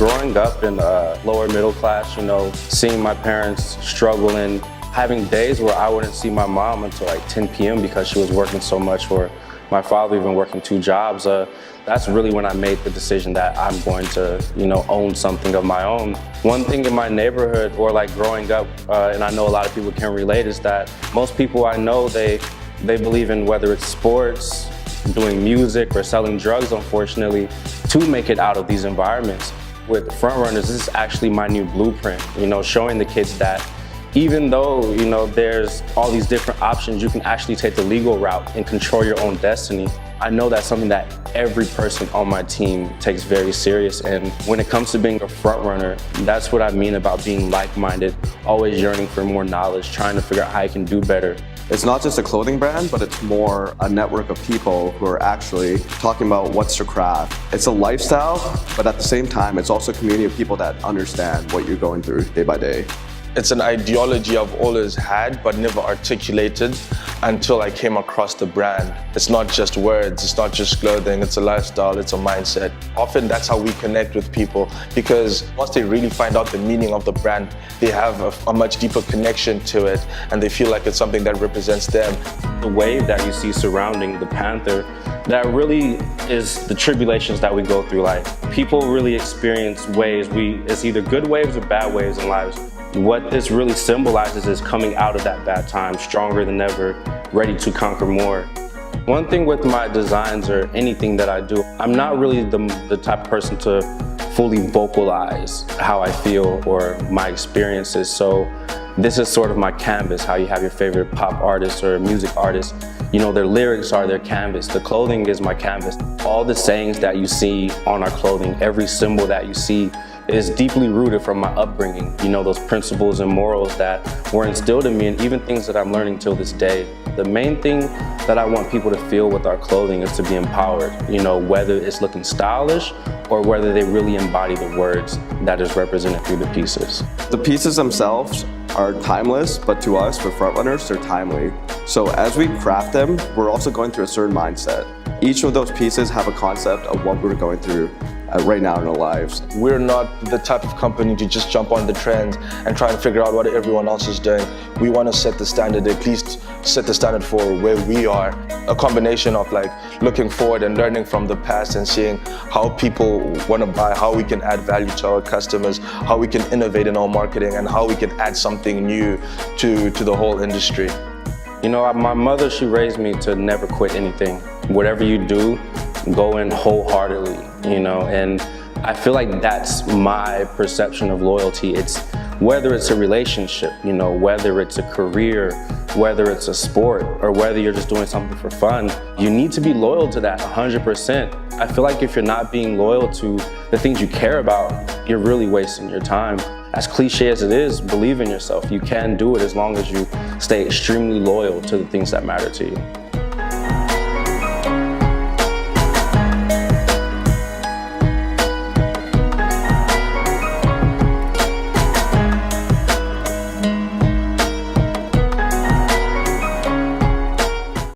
Growing up in lower middle class, seeing my parents struggle and having days where I wouldn't see my mom until like 10 p.m. because she was working so much, or my father even working 2 jobs, that's really when I made the decision that I'm going to, own something of my own. One thing in my neighborhood, or like growing up, and I know a lot of people can relate, is that most people I know, they believe in whether it's sports, doing music, or selling drugs, unfortunately, to make it out of these environments. With Frontrvnners, this is actually my new blueprint, showing the kids that even though, there's all these different options, you can actually take the legal route and control your own destiny. I know that's something that every person on my team takes very serious, and when it comes to being a front runner, that's what I mean about being like-minded, always yearning for more knowledge, trying to figure out how I can do better. It's not just a clothing brand, but it's more a network of people who are actually talking about what's your craft. It's a lifestyle, but at the same time, it's also a community of people that understand what you're going through day by day. It's an ideology I've always had but never articulated until I came across the brand. It's not just words, it's not just clothing, it's a lifestyle, it's a mindset. Often that's how we connect with people, because once they really find out the meaning of the brand, they have a much deeper connection to it, and they feel like it's something that represents them. The wave that you see surrounding the Panther, that really is the tribulations that we go through. Like, people really experience waves. It's either good waves or bad waves in lives. What this really symbolizes is coming out of that bad time, stronger than ever, ready to conquer more. One thing with my designs or anything that I do, I'm not really the type of person to fully vocalize how I feel or my experiences. So this is sort of my canvas, how you have your favorite pop artist or music artist. Their lyrics are their canvas. The clothing is my canvas. All the sayings that you see on our clothing, every symbol that you see, is deeply rooted from my upbringing. Those principles and morals that were instilled in me, and even things that I'm learning till this day. The main thing that I want people to feel with our clothing is to be empowered, whether it's looking stylish or whether they really embody the words that is represented through the pieces. The pieces themselves are timeless, but to us, with Frontrvnners, they're timely. So as we craft them, we're also going through a certain mindset. Each of those pieces have a concept of what we're going through right now in our lives. We're not the type of company to just jump on the trends and try and figure out what everyone else is doing. We want to set the standard, at least set the standard for where we are. A combination of like looking forward and learning from the past and seeing how people want to buy, how we can add value to our customers, how we can innovate in our marketing, and how we can add something new to the whole industry. My mother, she raised me to never quit anything. Whatever you do, go in wholeheartedly, and I feel like that's my perception of loyalty. It's whether it's a relationship, whether it's a career, whether it's a sport, or whether you're just doing something for fun, you need to be loyal to that 100%. I feel like if you're not being loyal to the things you care about, you're really wasting your time. As cliche as it is, believe in yourself. You can do it as long as you stay extremely loyal to the things that matter to you.